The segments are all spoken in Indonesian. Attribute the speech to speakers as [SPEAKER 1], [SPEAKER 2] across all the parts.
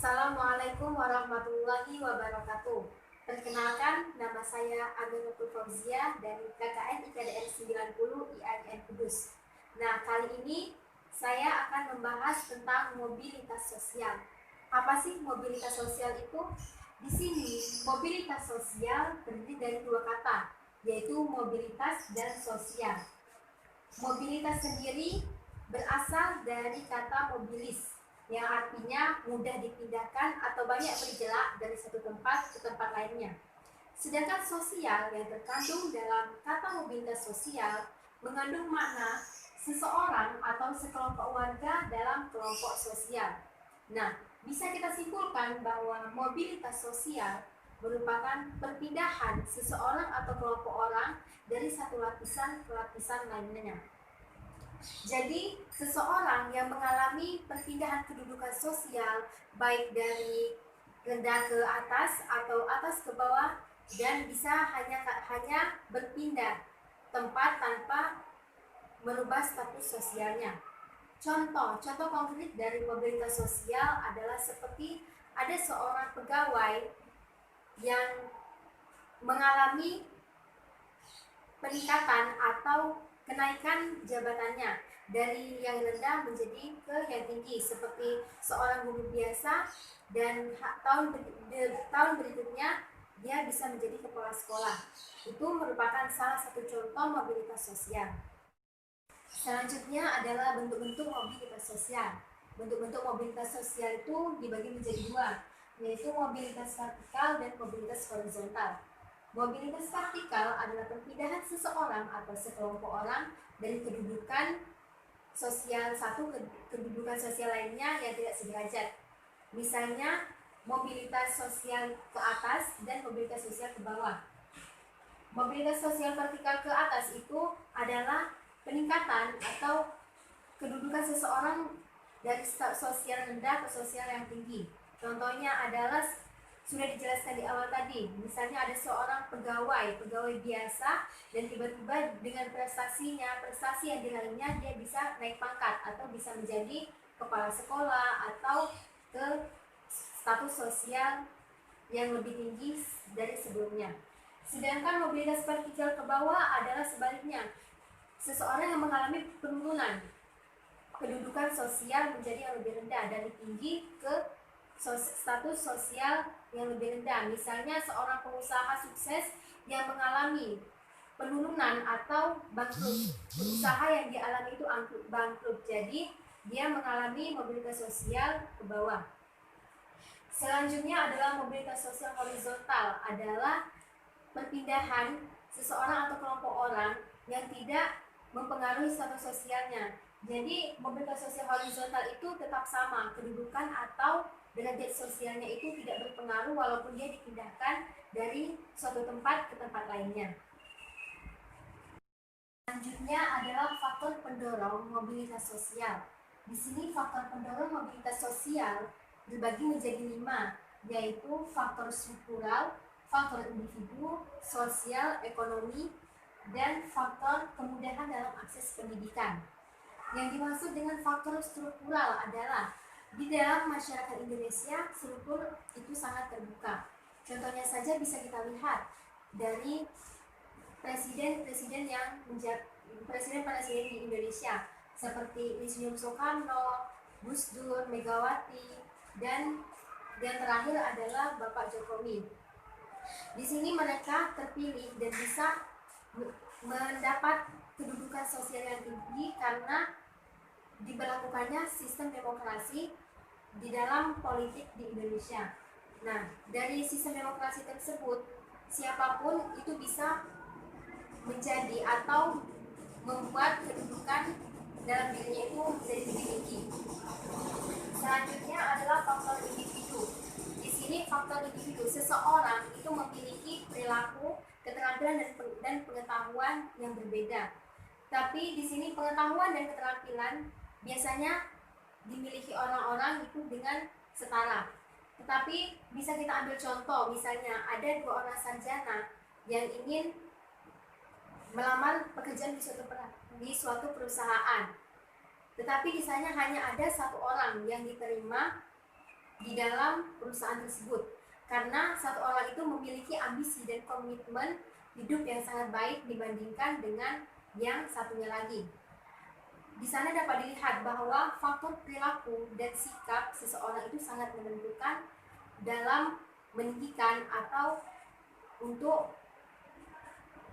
[SPEAKER 1] Assalamualaikum warahmatullahi wabarakatuh. Perkenalkan, nama saya Aminutul Fauzia dari KKN IKDN 90 IAIN Kudus. Nah, kali ini saya akan membahas tentang mobilitas sosial. Apa sih mobilitas sosial itu? Di sini, mobilitas sosial terdiri dari dua kata, yaitu mobilitas dan sosial. Mobilitas sendiri berasal dari kata mobilis, yang artinya mudah dipindahkan atau banyak bergerak dari satu tempat ke tempat lainnya. Sedangkan sosial yang terkandung dalam kata mobilitas sosial mengandung makna seseorang atau sekelompok warga dalam kelompok sosial. Nah, bisa kita simpulkan bahwa mobilitas sosial merupakan perpindahan seseorang atau kelompok orang dari satu lapisan ke lapisan lainnya. Jadi, seseorang yang mengalami perpindahan kedudukan sosial baik dari rendah ke atas atau atas ke bawah dan bisa hanya berpindah tempat tanpa merubah status sosialnya. Contoh konkret dari mobilitas sosial adalah seperti ada seorang pegawai yang mengalami peningkatan atau kenaikan jabatannya dari yang rendah menjadi ke yang tinggi, seperti seorang guru biasa dan tahun berikutnya dia bisa menjadi kepala sekolah. Itu merupakan salah satu contoh mobilitas sosial. Selanjutnya adalah bentuk-bentuk mobilitas sosial. Bentuk-bentuk mobilitas sosial itu dibagi menjadi dua, yaitu mobilitas vertikal dan mobilitas horizontal. Mobilitas vertikal adalah perpindahan seseorang atau sekelompok orang dari kedudukan sosial satu ke kedudukan sosial lainnya yang tidak sederajat. Misalnya, mobilitas sosial ke atas dan mobilitas sosial ke bawah. Mobilitas sosial vertikal ke atas itu adalah peningkatan atau kedudukan seseorang dari sosial rendah ke sosial yang tinggi. Contohnya adalah sudah dijelaskan di awal tadi, misalnya ada seorang pegawai biasa dan tiba-tiba dengan prestasi yang diraihnya dia bisa naik pangkat atau bisa menjadi kepala sekolah atau ke status sosial yang lebih tinggi dari sebelumnya. Sedangkan mobilitas vertikal ke bawah adalah sebaliknya, seseorang yang mengalami penurunan kedudukan sosial menjadi yang lebih rendah dari tinggi ke status sosial yang lebih rendah. Misalnya seorang pengusaha sukses yang mengalami penurunan atau bangkrut. Usaha yang dialami itu bangkrut. Jadi dia mengalami mobilitas sosial ke bawah. Selanjutnya adalah mobilitas sosial horizontal, adalah perpindahan seseorang atau kelompok orang yang tidak mempengaruhi status sosialnya. Jadi mobilitas sosial horizontal itu tetap sama, kedudukan atau derajat sosialnya itu tidak berpengaruh walaupun dia dipindahkan dari suatu tempat ke tempat lainnya. Selanjutnya adalah faktor pendorong mobilitas sosial. Di sini faktor pendorong mobilitas sosial dibagi menjadi 5, yaitu faktor struktural, faktor individu, sosial, ekonomi, dan faktor kemudahan dalam akses pendidikan. Yang dimaksud dengan faktor struktural adalah di dalam masyarakat Indonesia, struktur itu sangat terbuka. Contohnya saja bisa kita lihat dari presiden-presiden di Indonesia seperti Insinyur Soekarno, Gus Dur, Megawati, dan yang terakhir adalah Bapak Jokowi. Di sini mereka terpilih dan bisa mendapat kedudukan sosial yang tinggi karena diberlakukannya sistem demokrasi di dalam politik di Indonesia. Nah, dari sistem demokrasi tersebut, siapapun itu bisa menjadi atau membuat kedudukan dalam dirinya itu menjadi lebih tinggi. Selanjutnya adalah faktor individu. Di sini faktor individu, seseorang itu memiliki perilaku, keterampilan dan pengetahuan yang berbeda. Tapi di sini pengetahuan dan keterampilan biasanya dimiliki orang-orang itu dengan setara. Tetapi bisa kita ambil contoh, misalnya ada 2 orang sarjana yang ingin melamar pekerjaan di suatu perusahaan. Tetapi di sana hanya ada 1 orang yang diterima di dalam perusahaan tersebut, karena satu orang itu memiliki ambisi dan komitmen hidup yang sangat baik dibandingkan dengan yang satunya lagi. Di sana dapat dilihat bahwa faktor perilaku dan sikap seseorang itu sangat menentukan dalam meninggikan atau untuk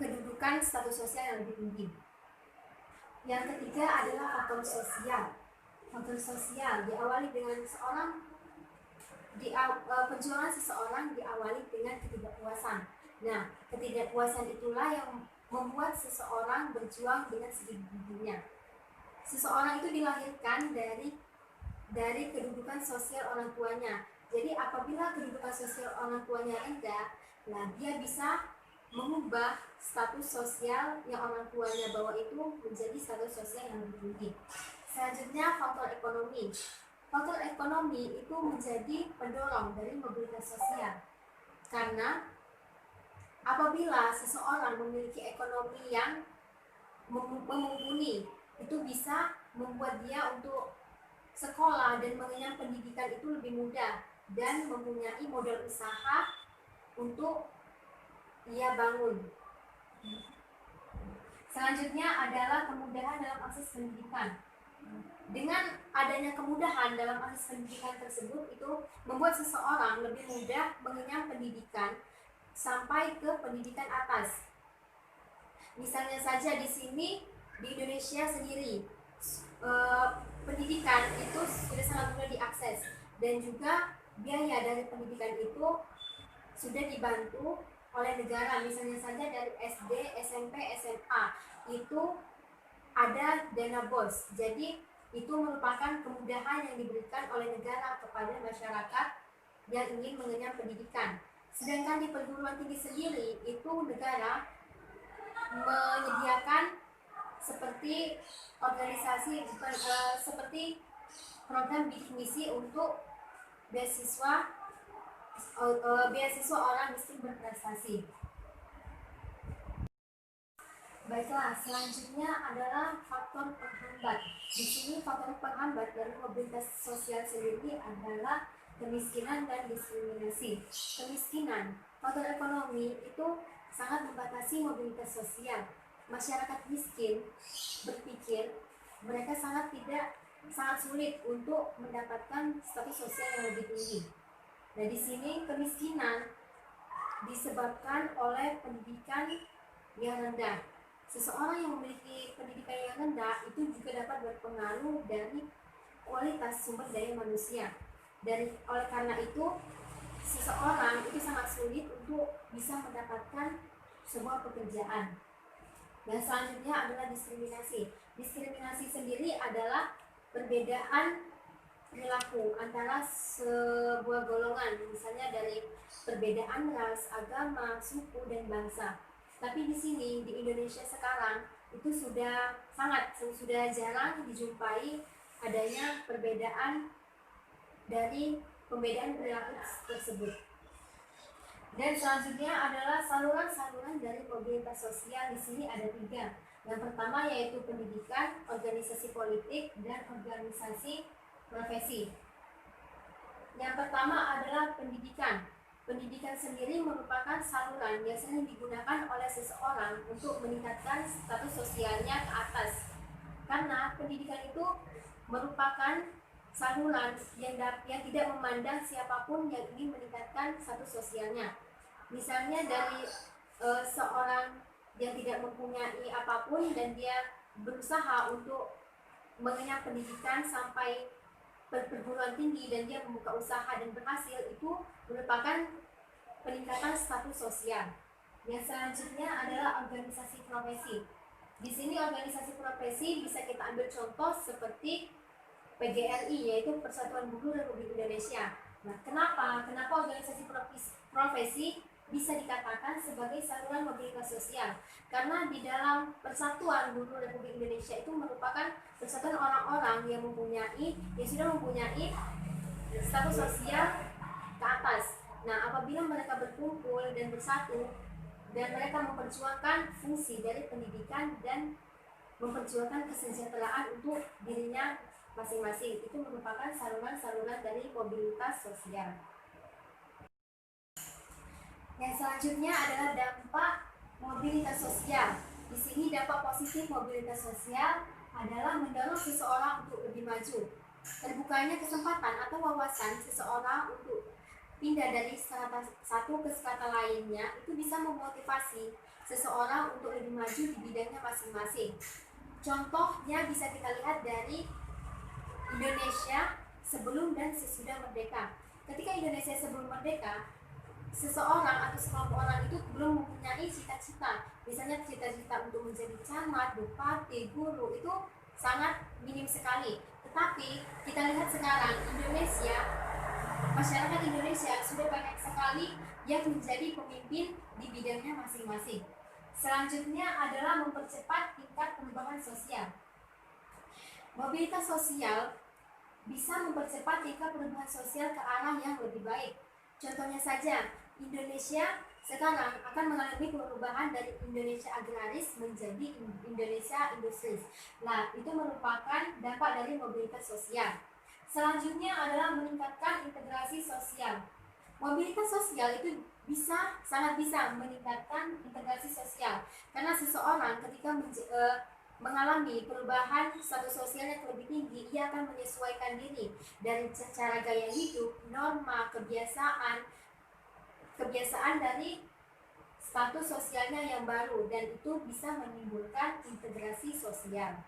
[SPEAKER 1] kedudukan status sosial yang lebih tinggi. Yang ketiga adalah faktor sosial. Faktor sosial diawali dengan perjuangan seseorang diawali dengan ketidakpuasan. Nah, ketidakpuasan itulah yang membuat seseorang berjuang dengan segigi-giginya. Seseorang itu dilahirkan dari kedudukan sosial orang tuanya. Jadi apabila kedudukan sosial orang tuanya rendah, nah dia bisa mengubah status sosial yang orang tuanya bawa itu menjadi status sosial yang lebih tinggi. Selanjutnya faktor ekonomi. Faktor ekonomi itu menjadi pendorong dari mobilitas sosial. Karena apabila seseorang memiliki ekonomi yang mumpuni, itu bisa membuat dia untuk sekolah dan mengenyam pendidikan itu lebih mudah dan mempunyai modal usaha untuk ia bangun. Selanjutnya adalah kemudahan dalam akses pendidikan. Dengan adanya kemudahan dalam akses pendidikan tersebut itu membuat seseorang lebih mudah mengenyam pendidikan sampai ke pendidikan atas. Misalnya saja di sini di Indonesia sendiri pendidikan itu sudah sangat mudah diakses dan juga biaya dari pendidikan itu sudah dibantu oleh negara. Misalnya saja dari SD, SMP, SMA itu ada dana BOS. Jadi itu merupakan kemudahan yang diberikan oleh negara kepada masyarakat yang ingin mengenyam pendidikan. Sedangkan di perguruan tinggi sendiri itu negara menyediakan seperti organisasi seperti program bidik misi untuk beasiswa orang miskin berprestasi. Baiklah, selanjutnya adalah faktor penghambat. Di sini faktor penghambat dari mobilitas sosial sendiri adalah kemiskinan dan diskriminasi. Kemiskinan, faktor ekonomi itu sangat membatasi mobilitas sosial. Masyarakat miskin berpikir mereka sangat sulit untuk mendapatkan status sosial yang lebih tinggi. Nah, di sini kemiskinan disebabkan oleh pendidikan yang rendah. Seseorang yang memiliki pendidikan yang rendah itu juga dapat berpengaruh dari kualitas sumber daya manusia. Oleh karena itu, seseorang itu sangat sulit untuk bisa mendapatkan sebuah pekerjaan. Dan selanjutnya adalah diskriminasi. Diskriminasi sendiri adalah perbedaan perilaku antara sebuah golongan, misalnya dari perbedaan ras, agama, suku, dan bangsa. Tapi di sini di Indonesia sekarang itu sudah jarang dijumpai adanya perbedaan dari pembedaan perilaku tersebut. Dan selanjutnya adalah saluran-saluran dari mobilitas sosial. Di sini ada 3. Yang pertama yaitu pendidikan, organisasi politik, dan organisasi profesi. Yang pertama adalah pendidikan. Pendidikan sendiri merupakan saluran yang sering digunakan oleh seseorang untuk meningkatkan status sosialnya ke atas. Karena pendidikan itu merupakan saluran yang tidak memandang siapapun yang ingin meningkatkan status sosialnya. Misalnya dari seorang yang tidak mempunyai apapun dan dia berusaha untuk mengenyam pendidikan sampai perguruan tinggi dan dia membuka usaha dan berhasil, itu merupakan peningkatan status sosial. Yang selanjutnya adalah organisasi profesi. Di sini organisasi profesi bisa kita ambil contoh seperti PGRI, yaitu Persatuan Buruh Republik Indonesia. Nah, kenapa organisasi profesi bisa dikatakan sebagai saluran mobilitas sosial? Karena di dalam Persatuan Buruh Republik Indonesia itu merupakan persatuan orang-orang yang sudah mempunyai status sosial ke atas. Nah, apabila mereka berkumpul dan bersatu dan mereka memperjuangkan fungsi dari pendidikan dan memperjuangkan kesejahteraan untuk dirinya masing-masing. Itu merupakan saluran-saluran dari mobilitas sosial. Yang selanjutnya adalah dampak mobilitas sosial. Di sini dampak positif mobilitas sosial adalah mendorong seseorang untuk lebih maju. Terbukanya kesempatan atau wawasan seseorang untuk pindah dari strata satu ke strata lainnya itu bisa memotivasi seseorang untuk lebih maju di bidangnya masing-masing. Contohnya bisa kita lihat dari Indonesia sebelum dan sesudah merdeka. Ketika Indonesia sebelum merdeka, seseorang atau sekelompok orang itu belum mempunyai cita-cita. Misalnya cita-cita untuk menjadi camat, bupati, guru itu sangat minim sekali. Tetapi kita lihat sekarang Indonesia, masyarakat Indonesia sudah banyak sekali yang menjadi pemimpin di bidangnya masing-masing. Selanjutnya adalah mempercepat tingkat perubahan sosial. Mobilitas sosial bisa mempercepat tingkat perubahan sosial ke arah yang lebih baik. Contohnya saja, Indonesia sekarang akan mengalami perubahan dari Indonesia agraris menjadi Indonesia industris. Nah, itu merupakan dampak dari mobilitas sosial. Selanjutnya adalah meningkatkan integrasi sosial. Mobilitas sosial itu sangat bisa meningkatkan integrasi sosial karena seseorang ketika mengalami perubahan status sosial yang lebih tinggi, ia akan menyesuaikan diri dari cara gaya hidup, norma, kebiasaan dari status sosialnya yang baru, dan itu bisa menimbulkan integrasi sosial.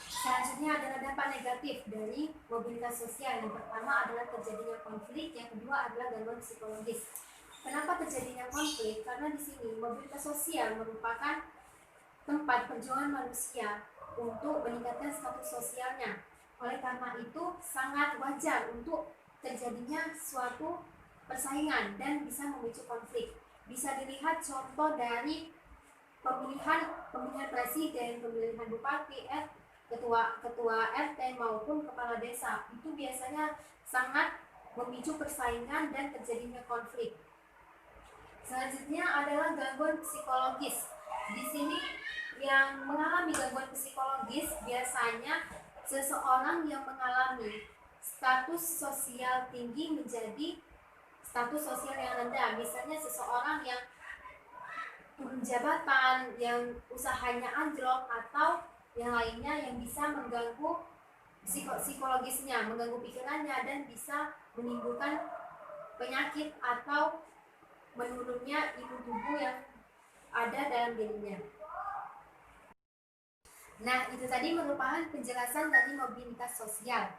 [SPEAKER 1] Selanjutnya adalah dampak negatif dari mobilitas sosial. Yang pertama adalah terjadinya konflik, yang kedua adalah gangguan psikologis. Kenapa terjadinya konflik? Karena di sini mobilitas sosial merupakan tempat perjuangan manusia untuk meningkatkan status sosialnya. Oleh karena itu sangat wajar untuk terjadinya suatu persaingan dan bisa memicu konflik. Bisa dilihat contoh dari pemilihan presiden, pemilihan bupati, ketua RT maupun kepala desa, itu biasanya sangat memicu persaingan dan terjadinya konflik. Selanjutnya adalah gangguan psikologis. Di sini yang mengalami gangguan psikologis biasanya seseorang yang mengalami status sosial tinggi menjadi status sosial yang rendah. Misalnya seseorang yang turun jabatan, yang usahanya anjlok, atau yang lainnya yang bisa mengganggu psikologisnya, mengganggu pikirannya, dan bisa menimbulkan penyakit atau menurunnya imun tubuh yang ada dalam dirinya. Nah, itu tadi merupakan penjelasan dari mobilitas sosial.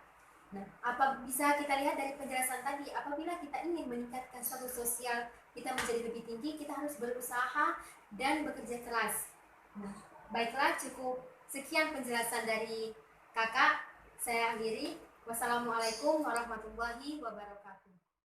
[SPEAKER 1] Nah, apa bisa kita lihat dari penjelasan tadi, apabila kita ingin meningkatkan status sosial kita menjadi lebih tinggi, kita harus berusaha dan bekerja keras. Nah, baiklah, cukup sekian penjelasan dari kakak. Saya akhiri. Wassalamualaikum warahmatullahi wabarakatuh.